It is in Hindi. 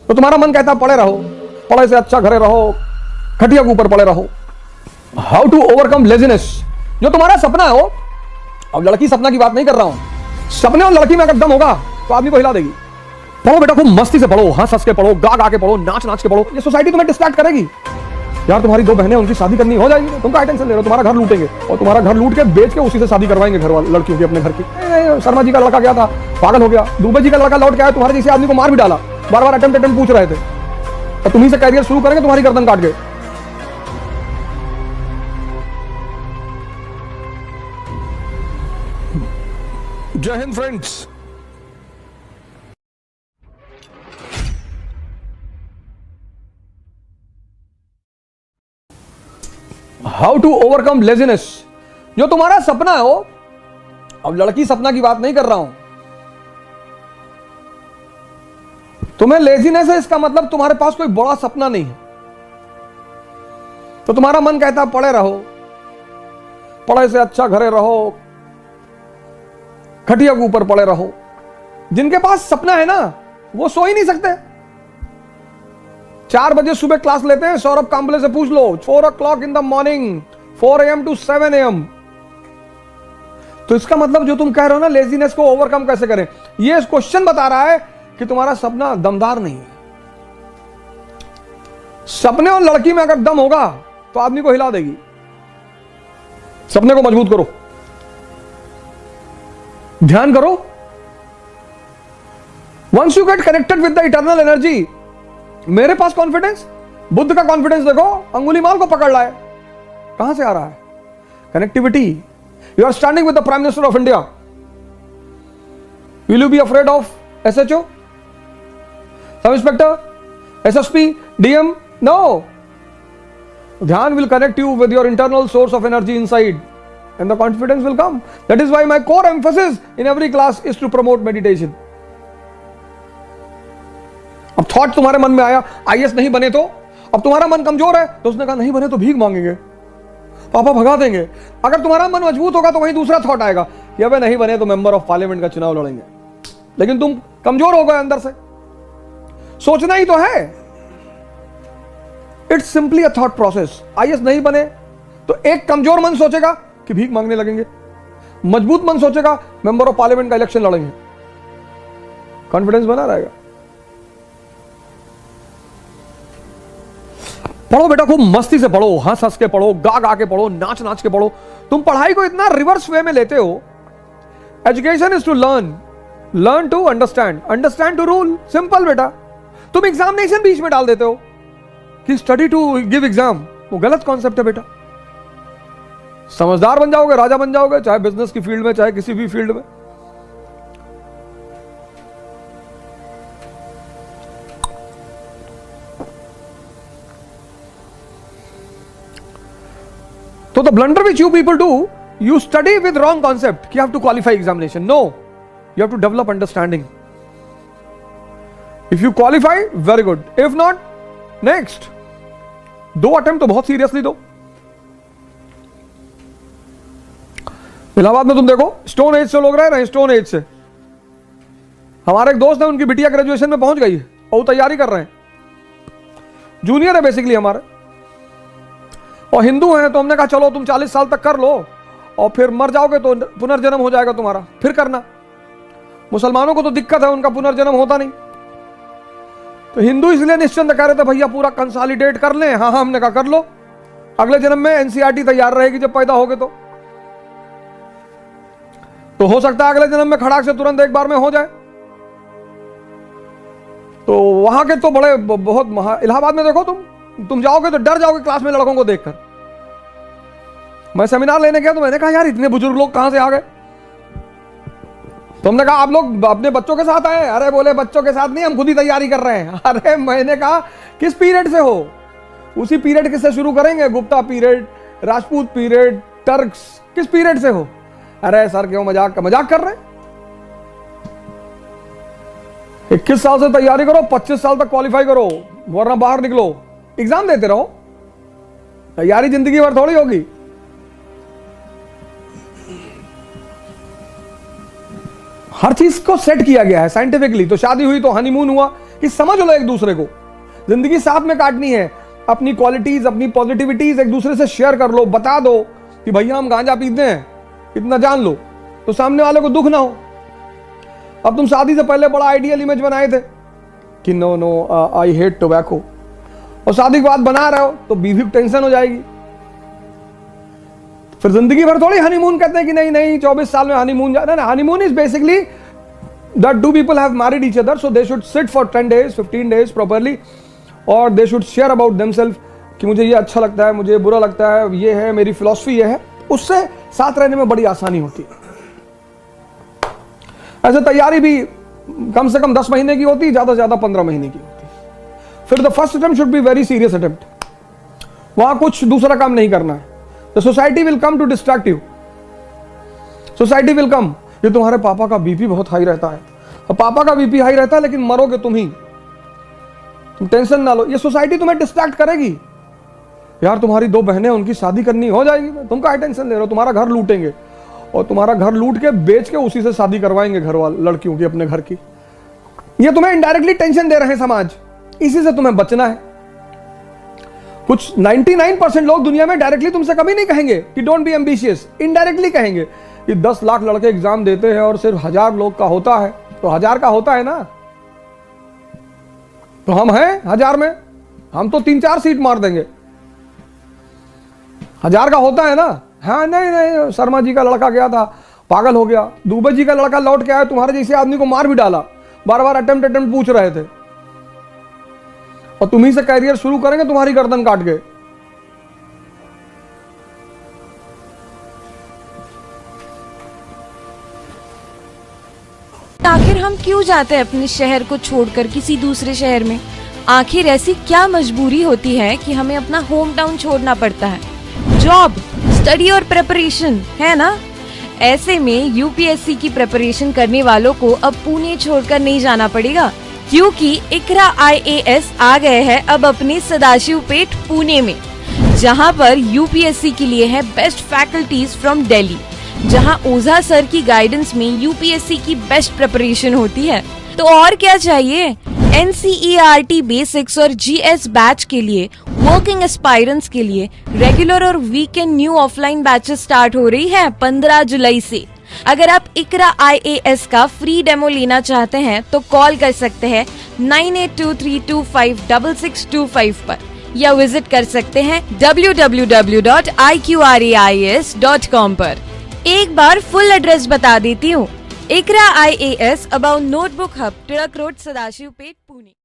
तो तुम्हारा मन कहता पड़े रहो, पड़े से अच्छा घरे रहो, खटिया के ऊपर पड़े रहो। How to overcome laziness. जो तुम्हारा सपना है वो, अब लड़की सपना की बात नहीं कर रहा हूं, सपने और लड़की में अगर दम होगा तो आदमी को हिला देगी। पढ़ो बेटा, खूब मस्ती से पढ़ो, हंस हंस के पढ़ो, गा गा के पढ़ो, नाच नाच के पढ़ो। ये सोसाइटी तुम्हें डिस्ट्रैक्ट करेगी। यार तुम्हारी 2 बहनें, उनकी शादी करनी हो जाएगी, तुम क्या टेंशन ले रहे हो? तुम्हारा घर लूटेंगे और तुम्हारा घर लूट के बेच के उसी से शादी करवाएंगे घर वाले लड़कियों की, अपने घर की। शर्मा जी का लड़का गया था, पागल हो गया। दुबे जी का लड़का लौट के आया, तुम्हारे जैसे आदमी को मार भी डाला, बार बार अटेम्प्ट पूछ रहे थे, और तुम्ही से कैरियर शुरू करेंगे, तुम्हारी गर्दन काट गए। जय हिंद friends. How to overcome laziness. जो तुम्हारा सपना है वो, अब लड़की सपना की बात नहीं कर रहा हूं, तुम्हें लेजीनेस है, इसका मतलब तुम्हारे पास कोई बड़ा सपना नहीं है। तो तुम्हारा मन कहता पड़े रहो, पड़े से अच्छा घरे रहो, खटिया के ऊपर पड़े रहो। जिनके पास सपना है ना, वो सो ही नहीं सकते। 4 बजे सुबह क्लास लेते हैं, सौरभ कांबले से पूछ लो, 4 o'clock in the morning, 4 AM to 7 AM। तो इसका मतलब जो तुम कह रहे हो ना, लेजीनेस को ओवरकम कैसे करें, ये क्वेश्चन बता रहा है कि तुम्हारा सपना दमदार नहीं है। सपने और लड़की में अगर दम होगा तो आदमी को हिला देगी। सपने को मजबूत करो, ध्यान करो। Once you get connected with the eternal energy, मेरे पास कॉन्फिडेंस, बुद्ध का कॉन्फिडेंस देखो, अंगुली माल को पकड़ रहा है। कहां से आ रहा है? Connectivity. You are standing with the prime minister of India, will you be afraid of SHO, sub inspector, SSP, DM? No. ध्यान will connect you with your internal source of energy inside and the confidence will come. That is why my core emphasis in every class is to promote meditation. अब थॉट तुम्हारे मन में आया, IAS नहीं बने तो, अब तुम्हारा मन कमजोर है तो उसने कहा नहीं बने तो भीख मांगेंगे, पापा भगा देंगे। अगर तुम्हारा मन मजबूत होगा तो वहीं दूसरा थॉट आएगा कि अबे नहीं बने तो मेंबर ऑफ पार्लियामेंट का चुनाव लड़ेंगे। लेकिन तुम कमजोर हो गए अंदर से, सोचना ही तो है। It's simply a thought process. IAS नहीं बने तो एक कमजोर मन सोचेगा कि भीख मांगने लगेंगे, मजबूत मन सोचेगा मेंबर ऑफ पार्लियामेंट का इलेक्शन लड़ेंगे। कॉन्फिडेंस बना रहेगा। पढ़ो बेटा, खूब मस्ती से पढ़ो, हंस हंस के पढ़ो, गा गा के पढ़ो, नाच नाच के पढ़ो। तुम पढ़ाई को इतना रिवर्स वे में लेते हो। Education is to learn, learn to understand, understand to rule. Simple बेटा। तुम एग्जामिनेशन बीच में डाल देते हो कि स्टडी टू गिव एग्जाम, वो गलत कॉन्सेप्ट है बेटा। समझदार बन जाओगे, राजा बन जाओगे, चाहे बिजनेस की फील्ड में, चाहे किसी भी फील्ड में। So the blunder which you people do, you study with wrong concept कि you have to qualify examination. No, you have to develop understanding. If you qualify, very good. If not, next. 2 attempt तो बहुत सीरियसली दो। इलाहाबाद में तुम देखो, स्टोन एज से लोग रह रहे हैं, स्टोन एज से। हमारे एक दोस्त है, उनकी बिटिया ग्रेजुएशन में पहुंच गई है और तैयारी कर रहे हैं, जूनियर है बेसिकली हमारे, और हिंदू हैं। तो हमने कहा चलो तुम 40 साल तक कर लो और फिर मर जाओगे तो पुनर्जन्म हो जाएगा तुम्हारा, फिर करना। मुसलमानों को तो दिक्कत है, उनका पुनर्जन्म होता नहीं। तो हिंदू इसलिए निश्चिंत कह रहे थे भैया पूरा कंसोलिडेट कर लें। हाँ, हमने कहा कर लो, अगले जन्म में NCERT तैयार रहेगी जब पैदा होगे तो हो सकता है अगले जन्म में खड़ाक से तुरंत एक बार में हो जाए। तो वहां के तो बड़े बहुत इलाहाबाद में देखो, तुम जाओगे तो डर जाओगे क्लास में लड़कों को देखकर। मैं सेमिनार लेने गया तो मैंने कहा यार इतने बुजुर्ग लोग कहां से आ गए। तो हमने कहा आप लोग अपने बच्चों के साथ आए? अरे बोले बच्चों के साथ नहीं, हम खुद ही तैयारी कर रहे हैं। अरे मैंने कहा किस पीरियड से हो? उसी पीरियड किससे शुरू करेंगे? Gupta period, Rajput period, Turks, किस पीरियड से हो? अरे सर क्यों मजाक कर रहे हैं? 21 साल से तैयारी करो, 25 साल तक क्वालिफाई करो, वरना बाहर निकलो, एग्जाम देते रहो। तैयारी जिंदगी भर थोड़ी होगी। हर चीज को सेट किया गया है साइंटिफिकली। तो शादी हुई तो हनीमून हुआ, कि समझ लो एक दूसरे को, जिंदगी साथ में काटनी है, अपनी क्वालिटीज अपनी पॉजिटिविटीज एक दूसरे से शेयर कर लो, बता दो कि भैया हम गांजा पीते हैं, इतना जान लो, तो सामने वाले को दुख ना हो। अब तुम शादी से पहले बड़ा आइडियल इमेज बनाए थे कि no no I hate tobacco, और शादी के बाद बना रहे हो तो बीवी को टेंशन हो जाएगी। फिर जिंदगी भर थोड़ी हनीमून कहते हैं कि नहीं नहीं 24 साल में हनीमून जाना है। Honeymoon is basically that two people have married each other, so they should sit for 10 days 15 days properly, और they should share about themselves कि मुझे ये अच्छा लगता है, मुझे बुरा लगता है, ये है मेरी फिलॉसफी, ये है। उससे साथ रहने में बड़ी आसानी होती है। ऐसे तैयारी भी कम से कम 10 महीने की होती है, ज्यादा से ज्यादा 15 महीने की होती है। फिर the first attempt should be very serious attempt, वहां कुछ दूसरा काम नहीं करना है। The society will come to distract you, society will come, ये तुम्हारे पापा का बीपी बहुत हाई रहता है, और पापा का बीपी हाई रहता है लेकिन मरोगे तुम ही, तुम टेंशन ना लो, ये सोसाइटी तुम्हें डिस्ट्रैक्ट करेगी। यार तुम्हारी 2 बहनें, उनकी शादी करनी हो जाएगी, तुम क्या टेंशन ले रहे हो, तुम्हारा घर लूटेंगे, और तुम्हारा घर लूट के बेच के उसी से शादी करवाएंगे घर वाले लड़कियों की, अपने घर की। ये तुम्हें इनडायरेक्टली टेंशन दे रहे हैं समाज, इसी से तुम्हें बचना है। कुछ 99% लोग दुनिया में डायरेक्टली तुमसे कभी नहीं कहेंगे कि डोंट बी एम्बिशियस, इनडायरेक्टली कहेंगे कि 10 लाख लड़के एग्जाम देते हैं और सिर्फ 1000 लोग का होता है, तो 1000 का होता है ना, तो हम हैं 1000 में, हम तो 3-4 सीट मार देंगे। 1000 का होता है ना, हाँ नहीं नहीं शर्मा जी का लड़का गया था, पागल हो गया, दुबे जी का लड़का लौट के आया, तुम्हारे जैसे आदमी को मार भी डाला, बार बार अटेम्प्ट पूछ रहे थे, और तुम ही से कैरियर शुरू करेंगे तुम्हारी गर्दन काट के। आखिर हम क्यों जाते हैं अपने शहर को छोड़कर किसी दूसरे शहर में? आखिर ऐसी क्या मजबूरी होती है कि हमें अपना होम टाउन छोड़ना पड़ता है? जॉब, स्टडी और प्रिपरेशन, है ना? ऐसे में यूपीएससी की प्रिपरेशन करने वालों को अब पुणे छोड़कर नहीं जाना पड़ेगा, क्योंकि इकरा IAS आ गए हैं अब अपने सदाशिवपेट पुणे में, जहां पर यूपीएससी के लिए है बेस्ट फैकल्टीज फ्रॉम दिल्ली, जहां ओझा सर की गाइडेंस में यूपीएससी की बेस्ट प्रिपरेशन होती है। तो और क्या चाहिए? NCERT बेसिक्स और GS बैच के लिए, वर्किंग एस्पायरेंट्स के लिए रेगुलर और weekend new offline batches start हो रही है 15 जुलाई से। अगर आप इकरा IAS का फ्री डेमो लेना चाहते हैं तो कॉल कर सकते हैं 9823256625 पर, या विजिट कर सकते हैं www.iqrais.com पर। एक बार फुल एड्रेस बता देती हूँ, इकरा IAS about notebook hub, Tilak road, Sadashivpet, Pune.